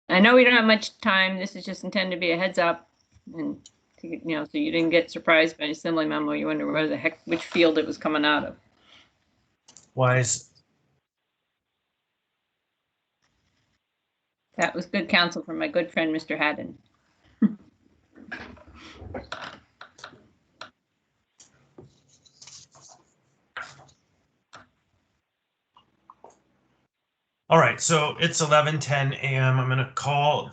I know we don't have much time. This is just intended to be a heads up, and to, so you didn't get surprised by an assembly memo. You wonder where the heck, which field it was coming out of. Wise. That was good counsel from my good friend, Mr. Haddon. All right, so it's 11:10 a.m. I'm going to call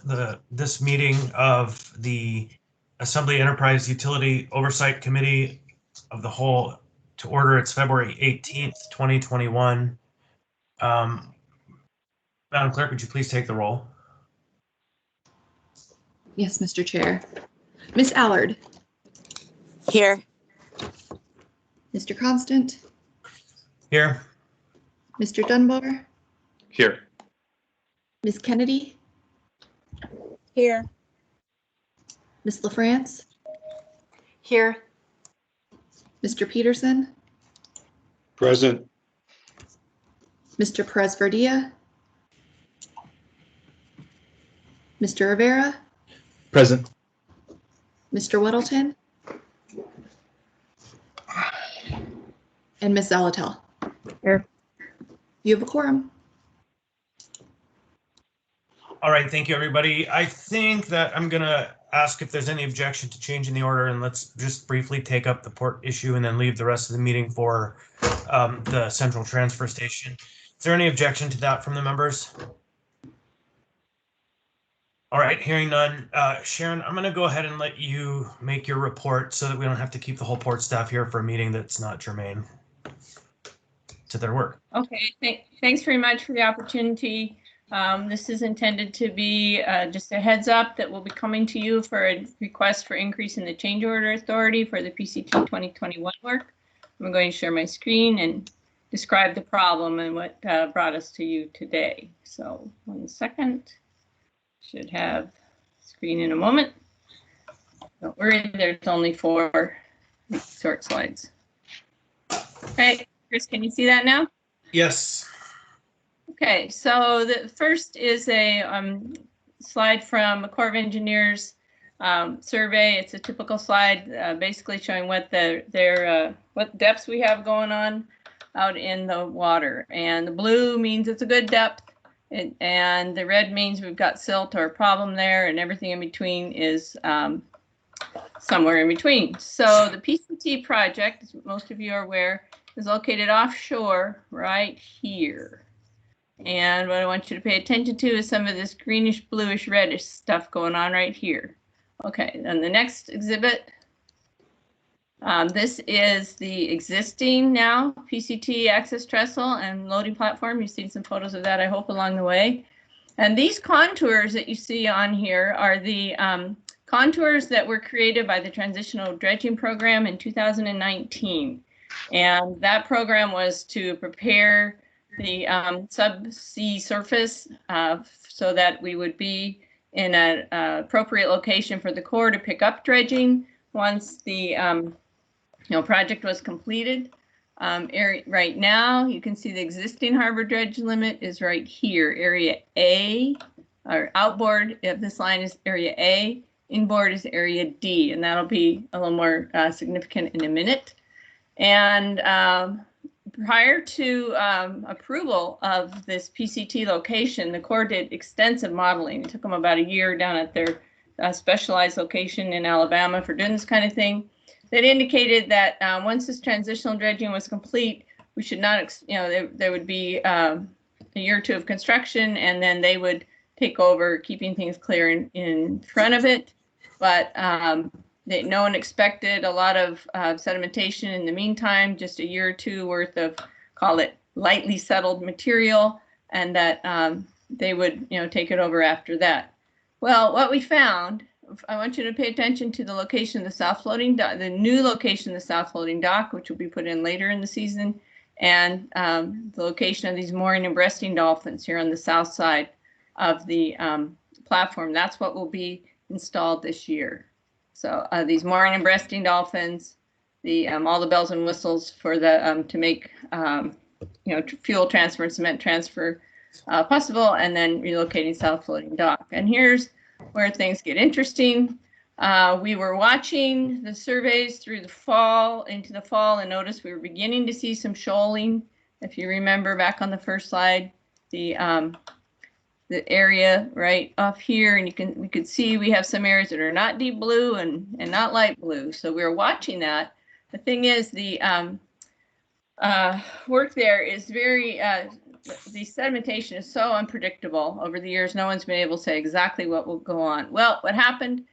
this meeting of the Assembly Enterprise Utility Oversight Committee of the whole to order. It's February 18th, 2021. Madam Clerk, would you please take the roll? Yes, Mr. Chair. Ms. Allard. Here. Mr. Constant. Here. Mr. Dunbar. Here. Ms. Kennedy. Here. Ms. LaFrance. Here. Mr. Peterson. Present. Mr. Perez-Verdia. Mr. Rivera. Present. Mr. Weddleton. And Ms. Zalatel. Here. You have a quorum. All right, thank you, everybody. I think that I'm going to ask if there's any objection to changing the order, and let's just briefly take up the port issue and then leave the rest of the meeting for the central transfer station. Is there any objection to that from the members? All right, hearing none. Sharon, I'm going to go ahead and let you make your report so that we don't have to keep the whole port staff here for a meeting that's not germane to their work. Okay, thanks very much for the opportunity. This is intended to be just a heads up that will be coming to you for a request for increase in the change order authority for the PCT 2021 work. I'm going to share my screen and describe the problem and what brought us to you today. So 1 second. Should have screen in a moment. Don't worry, there's only 4 short slides. Okay, Chris, can you see that now? Yes. Okay, so the first is a slide from a Corps of Engineers survey. It's a typical slide, basically showing what what depths we have going on out in the water. And the blue means it's a good depth, and the red means we've got silt or a problem there, and everything in between is somewhere in between. So the PCT project, as most of you are aware, is located offshore right here. And what I want you to pay attention to is some of this greenish, bluish, reddish stuff going on right here. Okay, then the next exhibit. This is the existing now PCT access trestle and loading platform. You've seen some photos of that, I hope, along the way. And these contours that you see on here are the contours that were created by the Transitional Dredging Program in 2019. And that program was to prepare the subsea surface so that we would be in an appropriate location for the Corps to pick up dredging once the project was completed. Right now, you can see the existing harbor dredge limit is right here. Area A, or outboard of this line is area A, inboard is area D, and that'll be a little more significant in a minute. And prior to approval of this PCT location, the Corps did extensive modeling. It took them about a year down at their specialized location in Alabama for doing this kind of thing. That indicated that once this transitional dredging was complete, we should not, there would be a year or two of construction, and then they would take over keeping things clear in front of it. But no one expected a lot of sedimentation in the meantime, just a year or two worth of, call it, lightly settled material, and that they would, take it over after that. Well, what we found, I want you to pay attention to the location of the south floating dock, the new location of the south floating dock, which will be put in later in the season, and the location of these mooring and breasting dolphins here on the south side of the platform. That's what will be installed this year. So these mooring and breasting dolphins, all the bells and whistles for the to make fuel transfer and cement transfer possible, and then relocating south floating dock. And here's where things get interesting. We were watching the surveys through the fall, into the fall, and noticed we were beginning to see some shoaling. If you remember back on the first slide, the area right off here, and we could see we have some areas that are not deep blue and not light blue. So we were watching that. The thing is, the work there is very, the sedimentation is so unpredictable over the years. No one's been able to say exactly what will go on. Well, what happened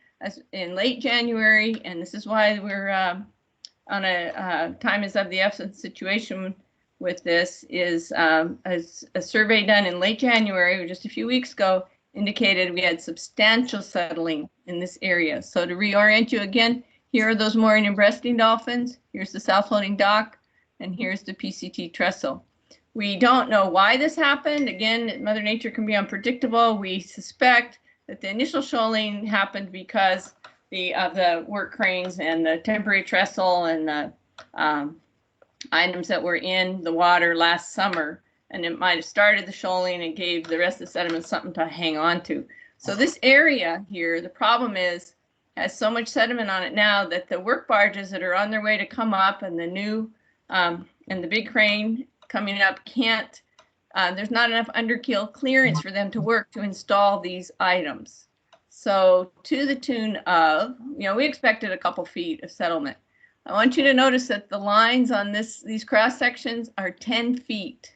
in late January, and this is why we're on a time is of the essence situation with this, is a survey done in late January, just a few weeks ago, indicated we had substantial settling in this area. So to reorient you again, here are those mooring and breasting dolphins. Here's the south floating dock, and here's the PCT trestle. We don't know why this happened. Again, Mother Nature can be unpredictable. We suspect that the initial shoaling happened because of the work cranes and the temporary trestle and the items that were in the water last summer, and it might have started the shoaling and gave the rest of the sediment something to hang on to. So this area here, the problem is, has so much sediment on it now that the work barges that are on their way to come up and the new and the big crane coming up can't, there's not enough underkeel clearance for them to work to install these items. So to the tune of, we expected a couple feet of settlement. I want you to notice that the lines on these cross sections are 10 feet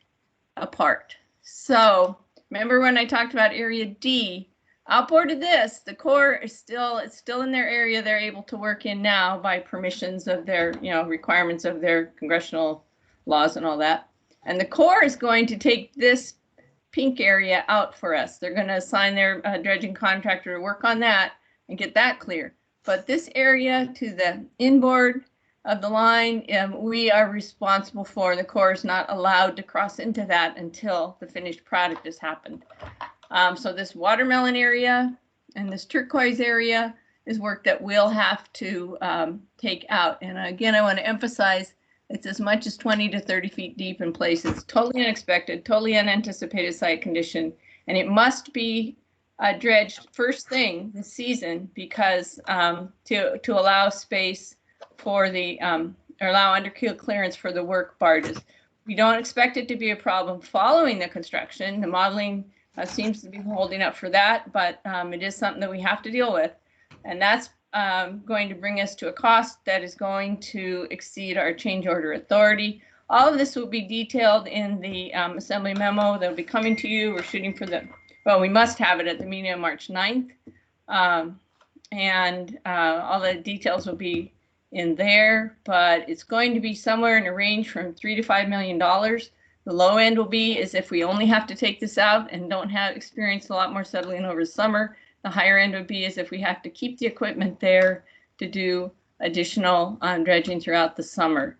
apart. So remember when I talked about area D, outboard of this, the Corps is still in their area they're able to work in now by permissions of their, requirements of their congressional laws and all that. And the Corps is going to take this pink area out for us. They're going to assign their dredging contractor to work on that and get that clear. But this area to the inboard of the line, we are responsible for. The Corps is not allowed to cross into that until the finished product has happened. So this watermelon area and this turquoise area is work that we'll have to take out. And again, I want to emphasize it's as much as 20 to 30 feet deep in places. Totally unexpected, totally unanticipated site condition. And it must be dredged first thing this season because to allow space for the, or allow underkeel clearance for the work barges. We don't expect it to be a problem following the construction. The modeling seems to be holding up for that, but it is something that we have to deal with. And that's going to bring us to a cost that is going to exceed our change order authority. All of this will be detailed in the assembly memo that will be coming to you. We're shooting for we must have it at the meeting on March 9th. And all the details will be in there, but it's going to be somewhere in a range from $3 to $5 million. The low end will be is if we only have to take this out and don't experience a lot more settling over the summer. The higher end would be is if we have to keep the equipment there to do additional dredging throughout the summer.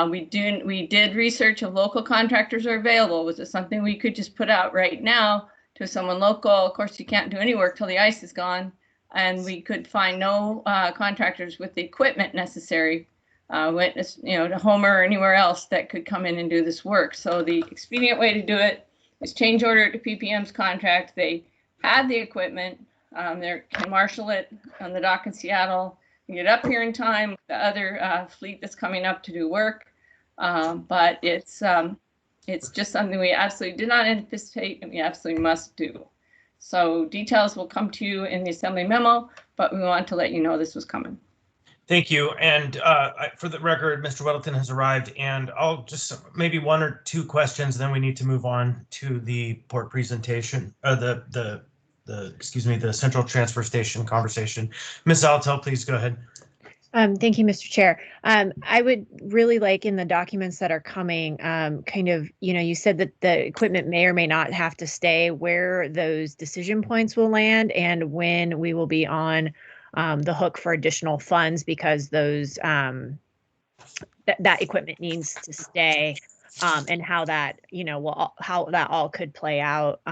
We did research if local contractors are available. Was it something we could just put out right now to someone local? Of course, you can't do any work till the ice is gone, and we could find no contractors with the equipment necessary, to Homer or anywhere else that could come in and do this work. So the expedient way to do it is change order to PPM's contract. They had the equipment. They can marshal it on the dock in Seattle and get up here in time with the other fleet that's coming up to do work. But it's just something we absolutely did not anticipate and we absolutely must do. So details will come to you in the assembly memo, but we want to let you know this was coming. Thank you. And for the record, Mr. Weddleton has arrived, and I'll just maybe one or two questions, then we need to move on to the port presentation, the central transfer station conversation. Ms. Altel, please go ahead. Thank you, Mr. Chair. I would really like in the documents that are coming, you said that the equipment may or may not have to stay, where those decision points will land and when we will be on the hook for additional funds because those that equipment needs to stay. And how that, how that all could play out,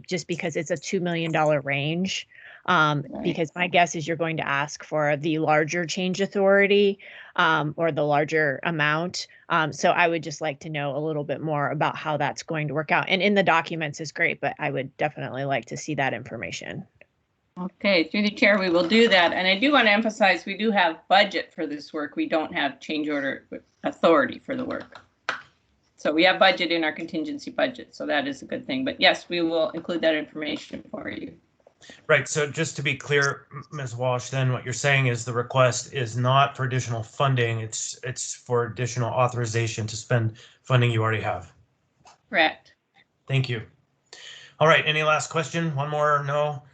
just because it's a $2 million range. Because my guess is you're going to ask for the larger change authority or the larger amount. So I would just like to know a little bit more about how that's going to work out. And in the documents is great, but I would definitely like to see that information. Okay, through the chair, we will do that. And I do want to emphasize, we do have budget for this work. We don't have change order authority for the work. So we have budget in our contingency budget. So that is a good thing. But yes, we will include that information for you. Right. So just to be clear, Ms. Walsh, then what you're saying is the request is not for additional funding. It's for additional authorization to spend funding you already have. Correct. Thank you. All right. Any last question? One more? No?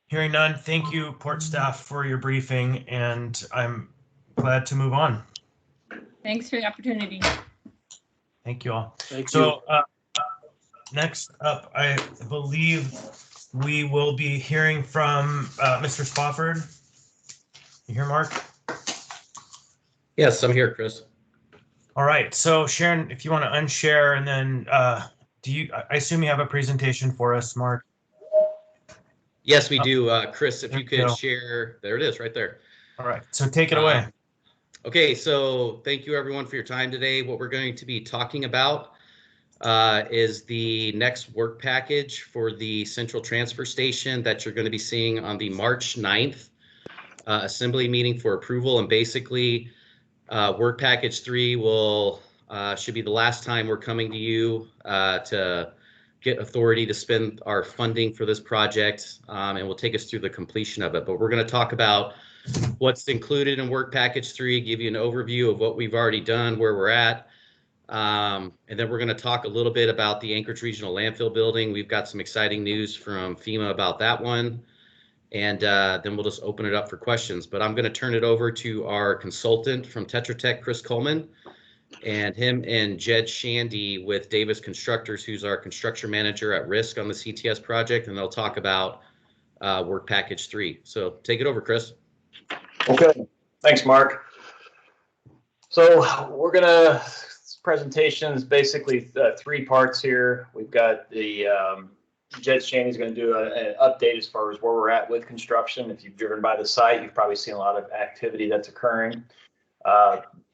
Hearing none. Thank you, Port staff, for your briefing, and I'm glad to move on. Thanks for the opportunity. Thank you all. Thank you. So next up, I believe we will be hearing from Mr. Spofford. You here, Mark? Yes, I'm here, Chris. All right. So Sharon, if you want to unshare, and then I assume you have a presentation for us, Mark? Yes, we do. Chris, if There you you could go. share, there it is right there. All right. So take it away. Okay, so thank you everyone for your time today. What we're going to be talking about is the next work package for the central transfer station that you're going to be seeing on the March 9th assembly meeting for approval. And basically, work package 3 should be the last time we're coming to you to get authority to spend our funding for this project, and will take us through the completion of it. But we're going to talk about what's included in work package 3, give you an overview of what we've already done, where we're at. And then we're going to talk a little bit about the Anchorage Regional Landfill building. We've got some exciting news from FEMA about that one. And then we'll just open it up for questions. But I'm going to turn it over to our consultant from Tetra Tech, Chris Coleman, and him and Jed Shandy with Davis Constructors, who's our construction manager at risk on the CTS project. And they'll talk about work package 3. So take it over, Chris. Okay, thanks, Mark. So we're gonna, this presentation is basically 3 parts here. We've got the Jed Shaney's going to do an update as far as where we're at with construction. If you've driven by the site, you've probably seen a lot of activity that's occurring.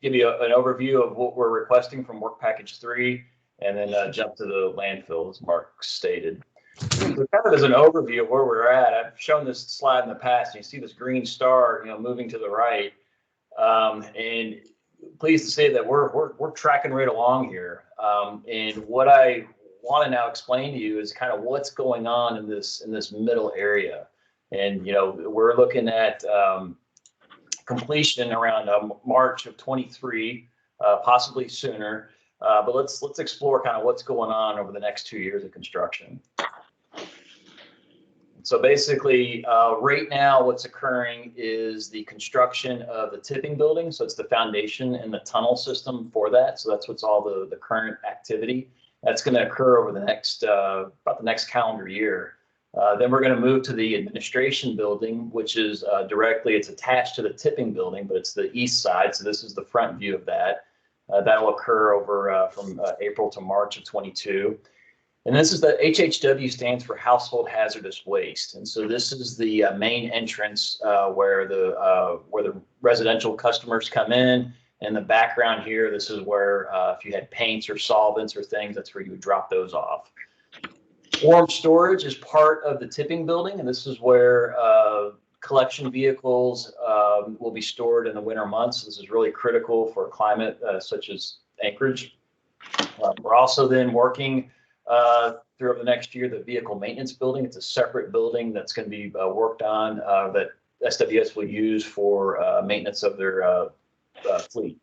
Give you an overview of what we're requesting from work package 3, and then jump to the landfill, as Mark stated. So kind of as an overview of where we're at, I've shown this slide in the past, and you see this green star, moving to the right. And pleased to say that we're tracking right along here. And what I want to now explain to you is kind of what's going on in this middle area. And we're looking at completion around March of 23, possibly sooner. But let's explore kind of what's going on over the next 2 years of construction. So basically, right now, what's occurring is the construction of the tipping building. So it's the foundation and the tunnel system for that. So that's what's all the current activity. That's going to occur over the next about the next calendar year. Then we're going to move to the administration building, which is it's attached to the tipping building, but it's the east side. So this is the front view of that. That'll occur over from April to March of 22. And this is the HHW stands for household hazardous waste. And so this is the main entrance where the residential customers come in. In the background here, this is where if you had paints or solvents or things, that's where you would drop those off. Warm storage is part of the tipping building, and this is where collection vehicles will be stored in the winter months. This is really critical for a climate such as Anchorage. We're also then working throughout the next year, the vehicle maintenance building. It's a separate building that's going to be worked on that SWS will use for maintenance of their fleet.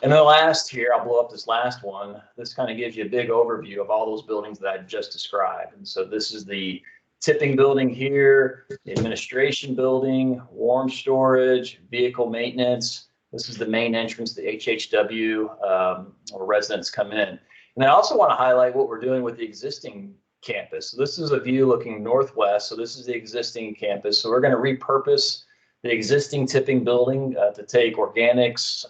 And then last here, I'll blow up this last one. This kind of gives you a big overview of all those buildings that I just described. And so this is the tipping building here, the administration building, warm storage, vehicle maintenance. This is the main entrance to HHW where residents come in. And I also want to highlight what we're doing with the existing campus. So this is a view looking northwest. So this is the existing campus. So we're going to repurpose the existing tipping building to take organics,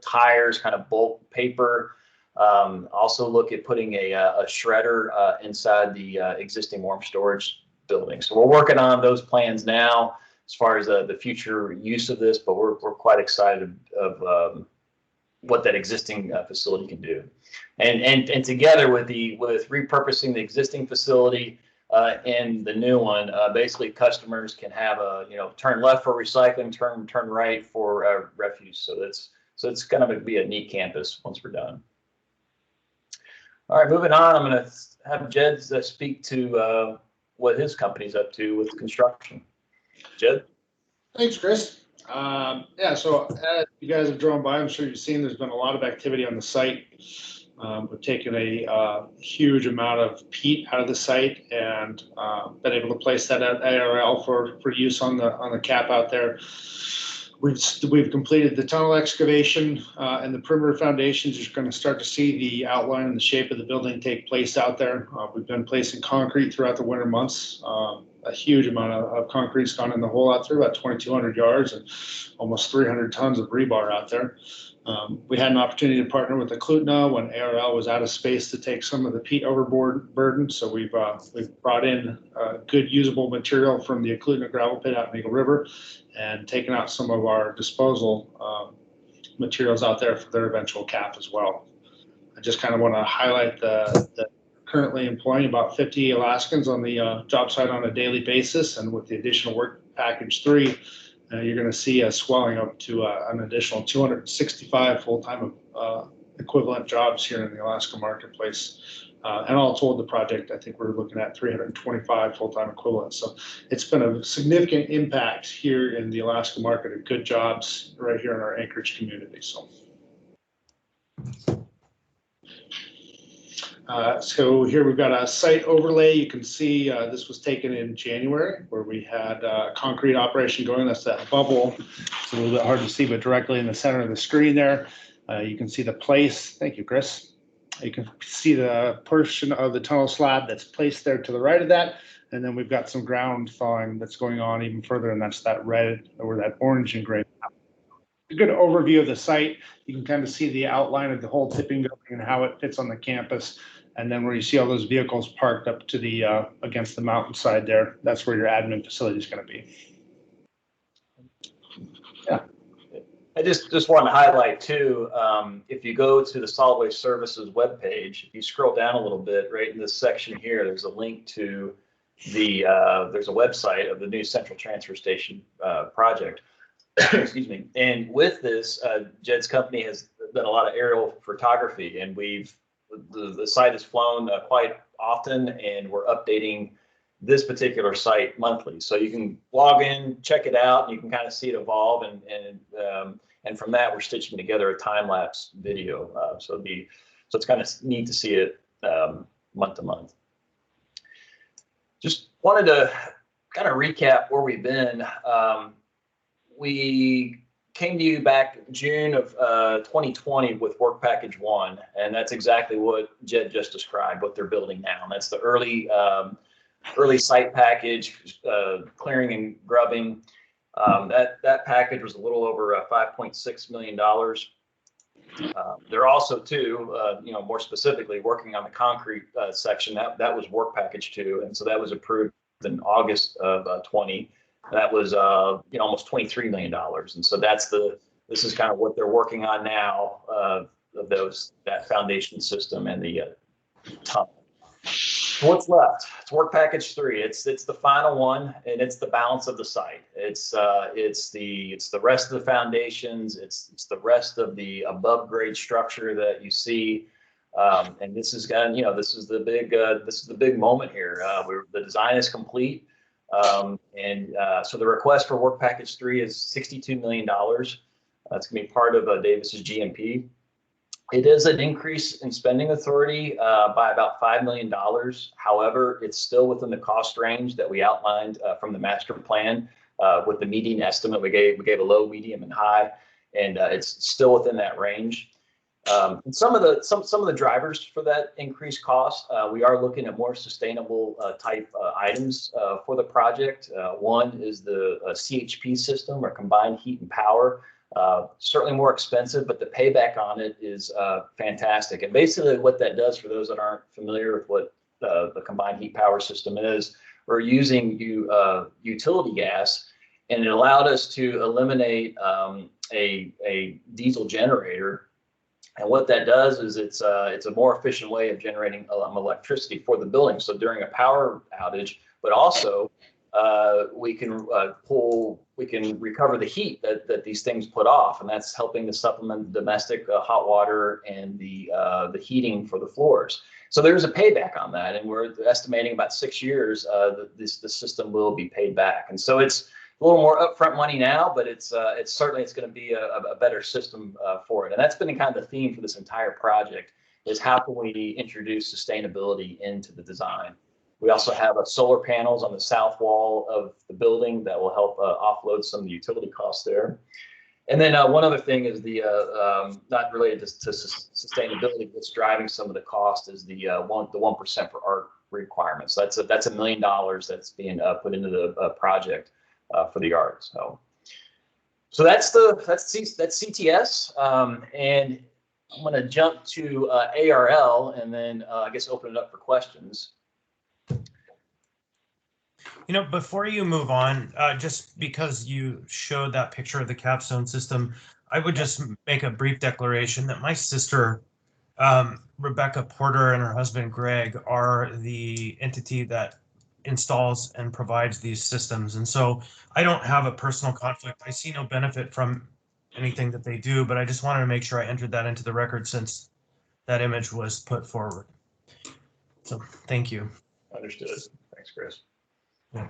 tires, kind of bulk paper. Also look at putting a shredder inside the existing warm storage building. So we're working on those plans now as far as the future use of this, but we're quite excited of what that existing facility can do. And together with repurposing the existing facility and the new one, basically customers can have turn left for recycling, turn right for refuse. So it's going to be a neat campus once we're done. All right, moving on. I'm going to have Jed speak to what his company's up to with construction. Jed? Thanks, Chris. Yeah, so as you guys have drone by, I'm sure you've seen there's been a lot of activity on the site. We've taken a huge amount of peat out of the site and been able to place that at ARL for use on the cap out there. We've completed the tunnel excavation and the perimeter foundations. You're going to start to see the outline and the shape of the building take place out there. We've been placing concrete throughout the winter months. A huge amount of concrete's gone in the hole out there, about 2,200 yards and almost 300 tons of rebar out there. We had an opportunity to partner with the Klutna when ARL was out of space to take some of the peat overboard burden. So we've brought in good usable material from the Klutna gravel pit out in Eagle River and taken out some of our disposal materials out there for their eventual cap as well. I just kind of want to highlight the currently employing about 50 Alaskans on the job site on a daily basis, and with the additional work package 3, you're going to see a swelling up to an additional 265 full-time equivalent jobs here in the Alaska marketplace. And all told, the project, I think we're looking at 325 full-time equivalents. So it's been a significant impact here in the Alaska market of good jobs right here in our Anchorage community. So here we've got a site overlay. You can see this was taken in January, where we had a concrete operation going. That's that bubble. It's a little bit hard to see, but directly in the center of the screen there, you can see the place. Thank you, Chris. You can see the portion of the tunnel slab that's placed there to the right of that. And then we've got some ground thawing that's going on even further, and that's that red or that orange and gray. A good overview of the site. You can kind of see the outline of the whole tipping building and how it fits on the campus. And then where you see all those vehicles parked up to the against the mountainside there, that's where your admin facility is going to be. Yeah. I just want to highlight too, if you go to the Solid Waste Services webpage, if you scroll down a little bit, right in this section here, there's a link to there's a website of the new Central Transfer Station project. Excuse me. And with this, Jed's company has done a lot of aerial photography, and the site has flown quite often, and we're updating this particular site monthly. So you can log in, check it out, and you can kind of see it evolve, and from that we're stitching together a time-lapse video. So it's kind of neat to see it month to month. Just wanted to kind of recap where we've been. We came to you back June of 2020 with work package 1, and that's exactly what Jed just described, what they're building now. And that's the early site package, clearing and grubbing. That package was a little over $5.6 million. They're also too, more specifically working on the concrete section. That was work package 2, and so that was approved in August of 20. That was almost $23 million, and so this is kind of what they're working on now, of that foundation system and the tunnel. What's left? It's work package 3. It's the final one, and it's the balance of the site. It's the rest of the foundations. It's the rest of the above grade structure that you see. And this is this is the big moment here. The design is complete. So the request for work package 3 is $62 million. That's going to be part of Davis's GMP. It is an increase in spending authority by about $5 million. However, it's still within the cost range that we outlined from the master plan with the median estimate. We gave a low, medium, and high, and it's still within that range. And some of the drivers for that increased cost, we are looking at more sustainable type items for the project. One is the CHP system, or combined heat and power. Certainly more expensive, but the payback on it is fantastic. And basically what that does, for those that aren't familiar with what the combined heat power system is, or using utility gas, and it allowed us to eliminate a diesel generator. And what that does is it's a more efficient way of generating electricity for the building. So during a power outage, but also we can recover the heat that these things put off, and that's helping to supplement domestic hot water and the heating for the floors. So there's a payback on that, and we're estimating about 6 years the system will be paid back. And so it's a little more upfront money now, but it's certainly going to be a better system for it. And that's been kind of the theme for this entire project, is how can we introduce sustainability into the design. We also have solar panels on the south wall of the building that will help offload some of the utility costs there. And then one other thing is the not related to sustainability, but it's driving some of the cost is the 1% for art requirements. So that's $1 million that's being put into the project for the art. So that's CTS, and I'm going to jump to ARL, and then I guess open it up for questions. You know, before you move on, just because you showed that picture of the capstone system, I would just make a brief declaration that my sister, Rebecca Porter, and her husband, Greg, are the entity that installs and provides these systems. And so I don't have a personal conflict. I see no benefit from anything that they do, but I just wanted to make sure I entered that into the record since that image was put forward. So thank you. Understood. Thanks, Chris. Yeah.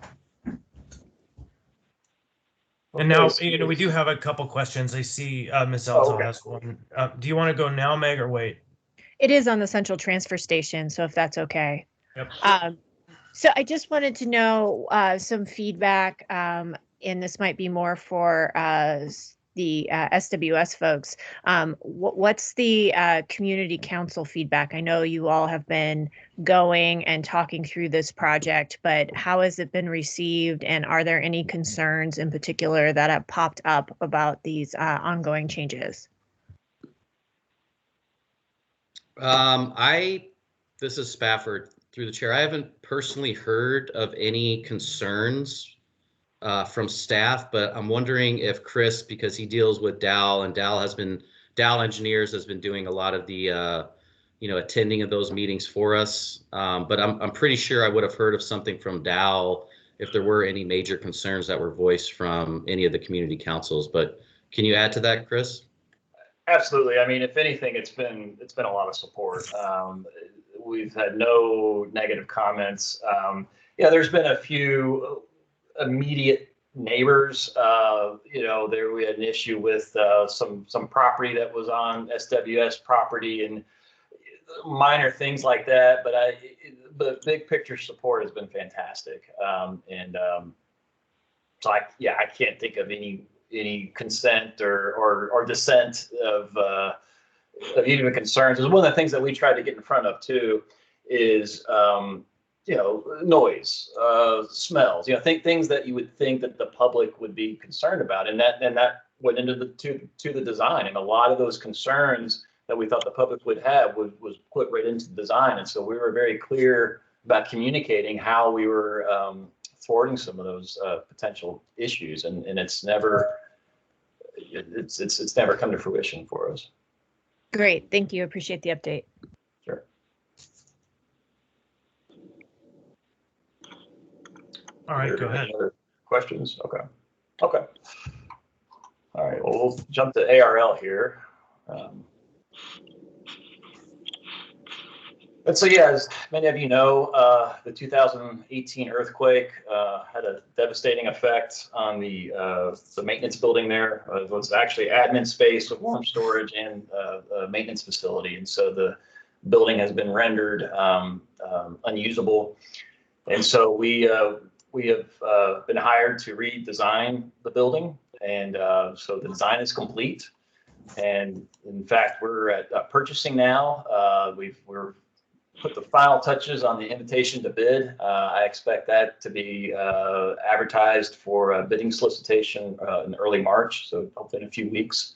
And now, you know, we do have a couple questions. I see Ms. Elton has one. Do you want to go now, Meg, or wait? It is on the central transfer station, so if that's okay. Yep. So I just wanted to know some feedback, and this might be more for the SWS folks. What's the community council feedback? I know you all have been going and talking through this project, but how has it been received? And are there any concerns in particular that have popped up about these ongoing changes? This is Spafford through the chair. I haven't personally heard of any concerns from staff, but I'm wondering if Chris, because he deals with Dow, and Dow Engineers has been doing a lot of the attending of those meetings for us. But I'm pretty sure I would have heard of something from Dow if there were any major concerns that were voiced from any of the community councils. But can you add to that, Chris? Absolutely. I mean, if anything, it's been a lot of support. We've had no negative comments. There's been a few immediate neighbors. There we had an issue with some property that was on SWS property and minor things like that. But big picture support has been fantastic. So I can't think of any consent or dissent of even concerns. One of the things that we tried to get in front of too is noise, smells, things that you would think that the public would be concerned about, and that went into the design. And a lot of those concerns that we thought the public would have was put right into the design. And so we were very clear about communicating how we were thwarting some of those potential issues, and it's never come to fruition for us. Great, thank you. Appreciate the update. Sure. All right, go ahead. Other questions? Okay. All right. Well, we'll jump to ARL here. And so, as many of you know, the 2018 earthquake had a devastating effect on the maintenance building there. It was actually admin space with warm storage and a maintenance facility. And so the building has been rendered unusable. And so we have been hired to redesign the building. And so the design is complete. And in fact, we're at purchasing now. We're put the final touches on the invitation to bid. I expect that to be advertised for a bidding solicitation in early March, so hopefully in a few weeks.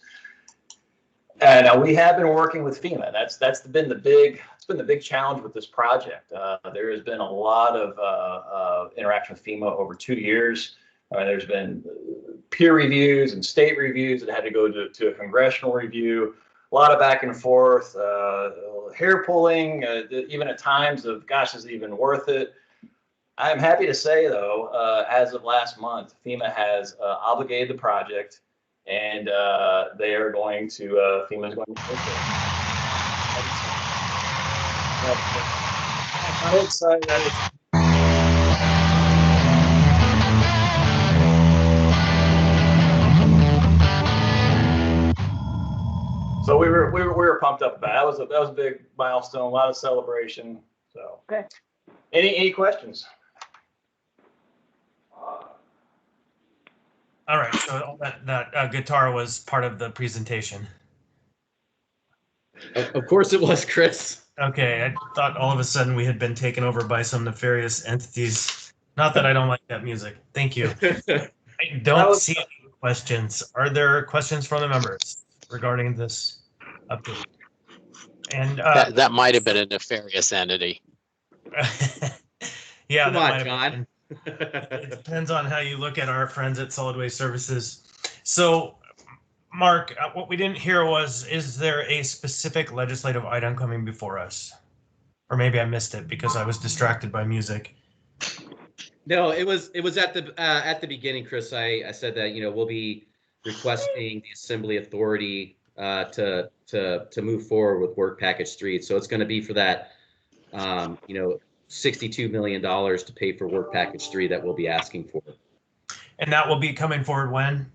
And we have been working with FEMA. It's been the big challenge with this project. There has been a lot of interaction with FEMA over 2 years. There's been peer reviews and state reviews that had to go to a congressional review. A lot of back and forth, hair pulling, even at times of, gosh, is it even worth it? I'm happy to say, though, as of last month, FEMA has obligated the project, and they are going to, FEMA is going to take it. I'm excited. So we were pumped up about it. That was a big milestone, a lot of celebration. So Okay. Any questions? All right, so all that guitar was part of the presentation. Of course it was, Chris. Okay, I thought all of a sudden we had been taken over by some nefarious entities. Not that I don't like that music. Thank you. I don't see any questions. Are there questions from the members regarding this update? And that might have been a nefarious entity. yeah, Come that on, might have John. been. It depends on how you look at our friends at Solid Waste Services. So, Mark, what we didn't hear was, is there a specific legislative item coming before us? Or maybe I missed it because I was distracted by music. No, it was at the beginning, Chris. I said that, we'll be requesting the Assembly Authority to move forward with Work Package 3. So it's going to be for that, $62 million to pay for Work Package 3 that we'll be asking for. And that will be coming forward when?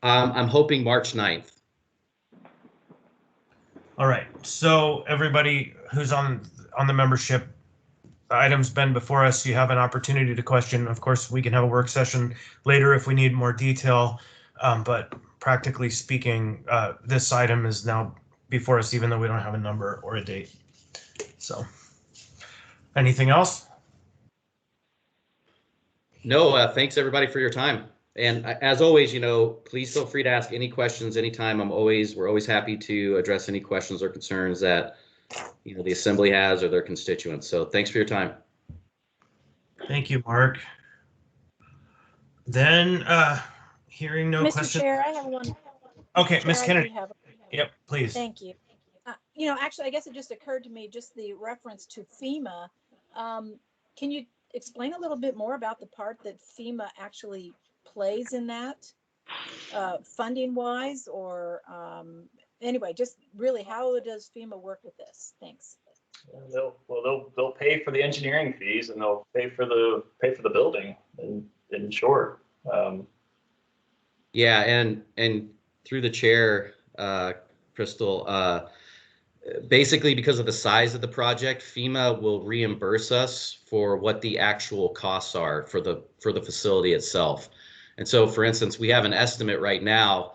I'm hoping March 9th. All right. So everybody who's on the membership, items been before us, you have an opportunity to question. Of course, we can have a work session later if we need more detail. But practically speaking, this item is now before us, even though we don't have a number or a date. So anything else? No, thanks everybody for your time. And as always, please feel free to ask any questions anytime. We're always happy to address any questions or concerns that, the Assembly has or their constituents. So thanks for your time. Thank you, Mark. Then, hearing no Mr. questions. Chair, I have one. Okay, Chair, Ms. I Kennedy. do have- Yep, please. Thank you. Actually, I guess it just occurred to me, just the reference to FEMA. Can you explain a little bit more about the part that FEMA actually plays in that, funding wise, or anyway, just really, how does FEMA work with this? Thanks. They'll pay for the engineering fees, and they'll pay for the building. In short. Yeah, and through the chair, Crystal, basically because of the size of the project, FEMA will reimburse us for what the actual costs are for the facility itself. And so, for instance, we have an estimate right now.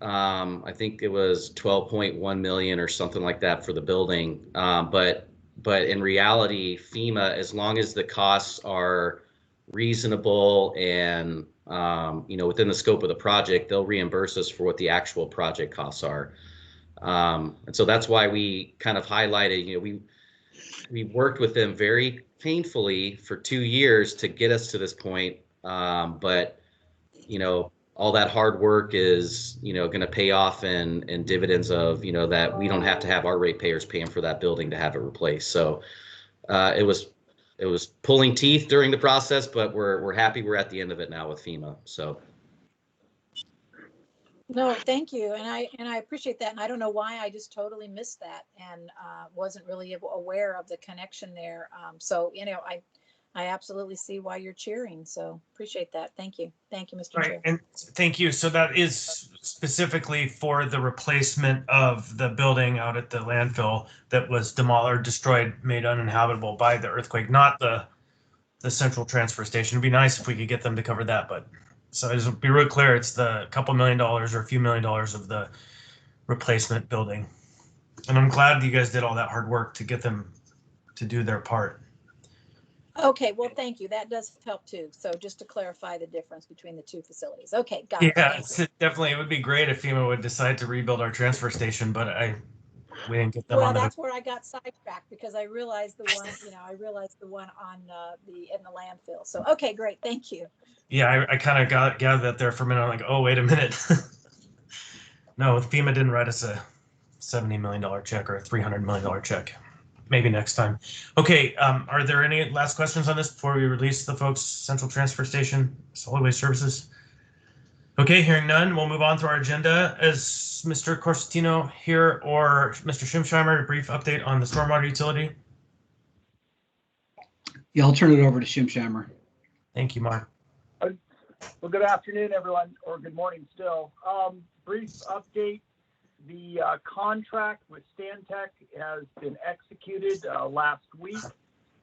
I think it was 12.1 million or something like that for the building. But in reality, FEMA, as long as the costs are reasonable and within the scope of the project, they'll reimburse us for what the actual project costs are. And so that's why we kind of highlighted, we worked with them very painfully for 2 years to get us to this point. But all that hard work is, going to pay off in dividends of, that we don't have to have our ratepayers paying for that building to have it replaced. So it was pulling teeth during the process, but we're happy we're at the end of it now with FEMA. So. No, thank you, and I appreciate that, and I don't know why I just totally missed that and wasn't really aware of the connection there. So I absolutely see why you're cheering. So appreciate that. Thank you, Mr. Right, Chair. and thank you. So that is specifically for the replacement of the building out at the landfill that was demolished, destroyed, made uninhabitable by the earthquake, not the central transfer station. It'd be nice if we could get them to cover that, but so just be real clear, it's the couple $1 million or a few $1 million of the replacement building. And I'm glad you guys did all that hard work to get them to do their part. Okay, well, thank you. That does help too. So just to clarify the difference between the two facilities. Okay, got it. Yeah, Thank it's you. definitely, it would be great if FEMA would decide to rebuild our transfer station, but we didn't get them Well, onto the. that's where I got sidetracked because I realized the one, I realized the one on in the landfill. So, okay, great. Thank you. Yeah, I kind of gathered that there for a minute. I'm like, oh, wait a minute. No, FEMA didn't write us a $70 million check or a $300 million check. Maybe next time. Okay, are there any last questions on this before we release the folks Central Transfer Station Solid Waste Services? Okay, hearing none, we'll move on to our agenda. Is Mr. Corsentino here or Mr. Schimsheimer, a brief update on the stormwater utility? Yeah, I'll turn it over to Schimsheimer. Thank you, Mark. Well, good afternoon, everyone, or good morning still. Brief update. The contract with Stantec has been executed last week.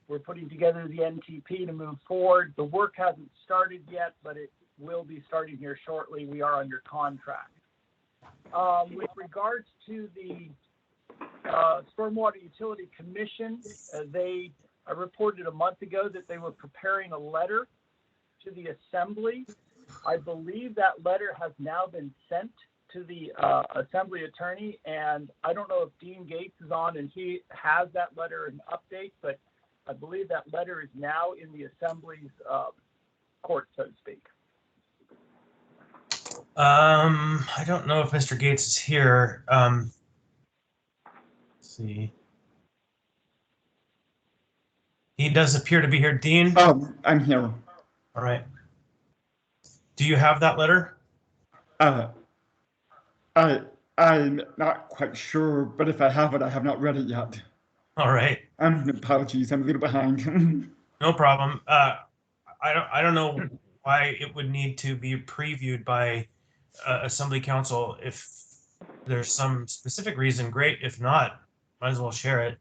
We're putting together the NTP to move forward. The work hasn't started yet, but it will be starting here shortly. We are under contract. With regards to the Stormwater Utility Commission, they reported a month ago that they were preparing a letter to the Assembly. I believe that letter has now been sent to the Assembly Attorney, and I don't know if Dean Gates is on and he has that letter and update, but I believe that letter is now in the Assembly's court, so to speak. I don't know if Mr. Gates is here. Let's see. He does appear to be here. Dean? I'm here. All right. Do you have that letter? I'm not quite sure, but if I have it, I have not read it yet. All right. Apologies, I'm a little behind. No problem. I don't know why it would need to be previewed by Assembly Council. If there's some specific reason, great. If not, might as well share it.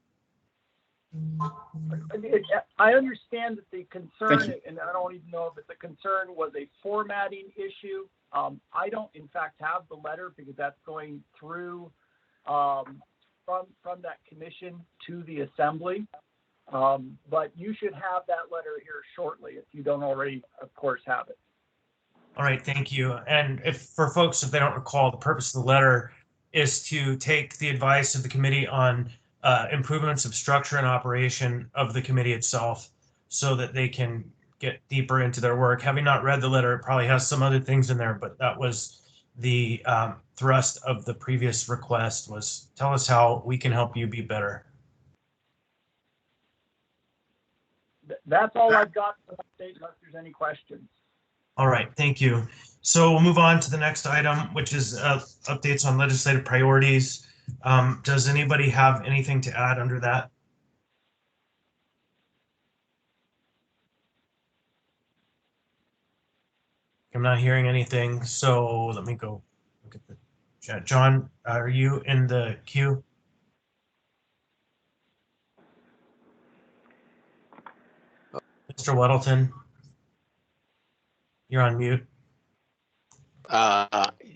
I understand that the concern, and I don't even know if it's a concern, was a formatting issue. I don't, in fact, have the letter because that's going through from that commission to the Assembly. But you should have that letter here shortly if you don't already, of course, have it. All right, thank you. And if for folks, if they don't recall, the purpose of the letter is to take the advice of the committee on improvements of structure and operation of the committee itself so that they can get deeper into their work. Having not read the letter, it probably has some other things in there, but that was the thrust of the previous request, was tell us how we can help you be better. That's all I've got for the update unless there's any questions. All right, thank you. So we'll move on to the next item, which is updates on legislative priorities. Does anybody have anything to add under that? I'm not hearing anything, so let me go look at the chat. John, are you in the queue? Mr. Weddleton, you're on mute.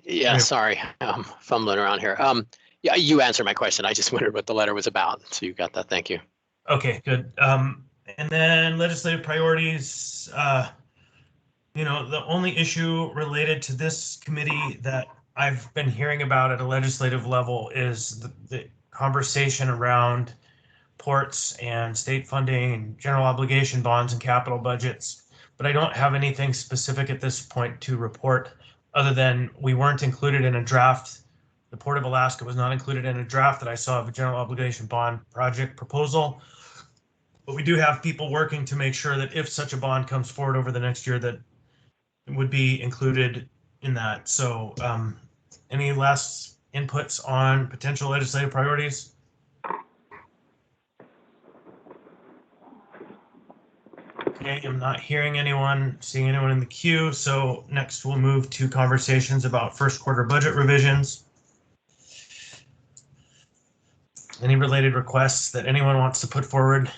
Yeah, sorry, I'm fumbling around here. Yeah, you answered my question. I just wondered what the letter was about. So you got that. Thank you. Okay, good. And then legislative priorities. You know, the only issue related to this committee that I've been hearing about at a legislative level is the conversation around ports and state funding and general obligation bonds and capital budgets. But I don't have anything specific at this point to report other than we weren't included in a draft. The Port of Alaska was not included in a draft that I saw of a general obligation bond project proposal. But we do have people working to make sure that if such a bond comes forward over the next year, that it would be included in that. So any last inputs on potential legislative priorities? Okay, I'm not hearing anyone, seeing anyone in the queue. So next we'll move to conversations about first quarter budget revisions. Any related requests that anyone wants to put forward?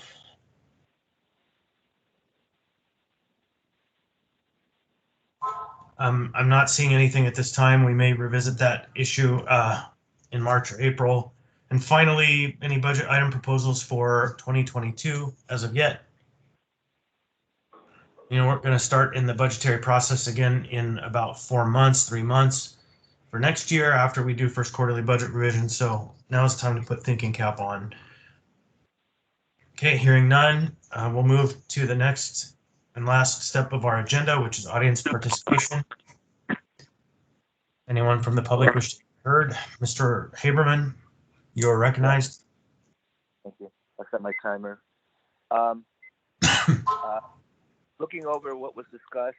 I'm not seeing anything at this time. We may revisit that issue in March or April. And finally, any budget item proposals for 2022 as of yet? we're going to start in the budgetary process again in about 4 months, 3 months for next year after we do first quarterly budget revision. So now it's time to put thinking cap on. Okay, hearing none, we'll move to the next and last step of our agenda, which is audience participation. Anyone from the public wish to be heard? Mr. Haberman, you are recognized. Thank you. I'll set my timer. Looking over what was discussed.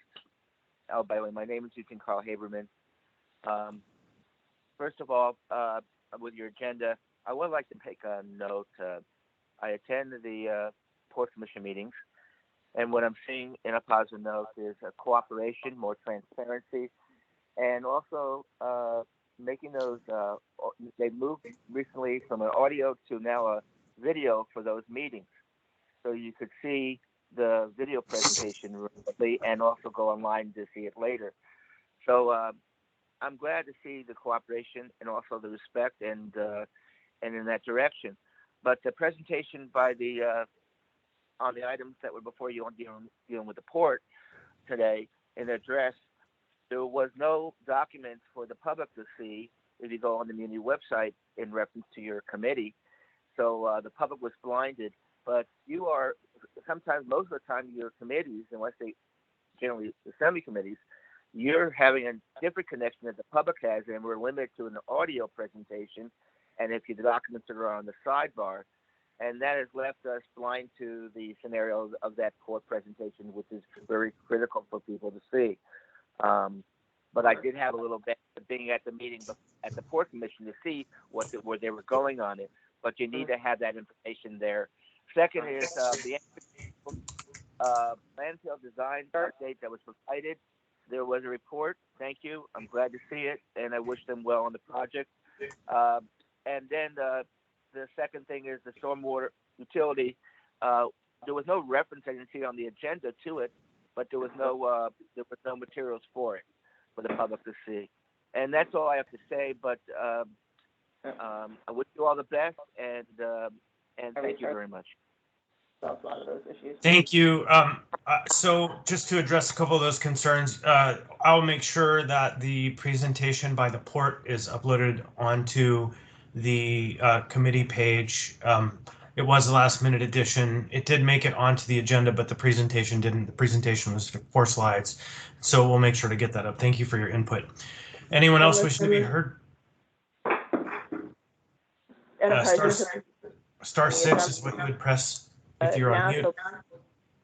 Oh, by the way, my name is Lieutenant Carl Haberman. First of all, with your agenda, I would like to make a note. I attend the Port Commission meetings, and what I'm seeing in a positive note is cooperation, more transparency, and also making those. They moved recently from an audio to now a video for those meetings, so you could see the video presentation remotely and also go online to see it later. So I'm glad to see the cooperation and also the respect and in that direction. But the presentation by the on the items that were before you on dealing with the port today in the address, there was no documents for the public to see if you go on the Muni website in reference to your committee. So the public was blinded. But you are sometimes, most of the time, your committees, unless they generally assembly committees, you're having a different connection that the public has, and we're limited to an audio presentation. And if the documents are on the sidebar, and that has left us blind to the scenarios of that port presentation, which is very critical for people to see. But I did have a little bit of being at the meeting at the Port Commission to see where they were going on it. But you need to have that information there. Second is the landfill design update that was provided. There was a report. Thank you. I'm glad to see it, and I wish them well on the project. And then the second thing is the stormwater utility. There was no reference, I didn't see on the agenda to it, but there was no materials for it for the public to see. And that's all I have to say. But I wish you all the best, and thank you very much. Thank you. So just to address a couple of those concerns, I'll make sure that the presentation by the port is uploaded onto the committee page. It was a last minute addition. It did make it onto the agenda, but the presentation didn't. The presentation was 4 slides. So we'll make sure to get that up. Thank you for your input. Anyone else wishing to be heard? Star 6 is what you would press if you're on mute.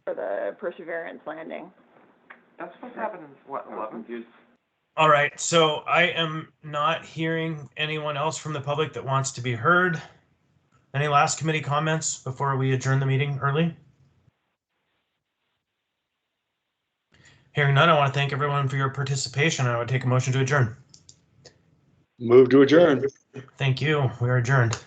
For the Perseverance landing. That's supposed to happen in what, 11? All right, so I am not hearing anyone else from the public that wants to be heard. Any last committee comments before we adjourn the meeting early? Hearing none, I want to thank everyone for your participation. I would take a motion to adjourn. Move to adjourn. Thank you. We are adjourned.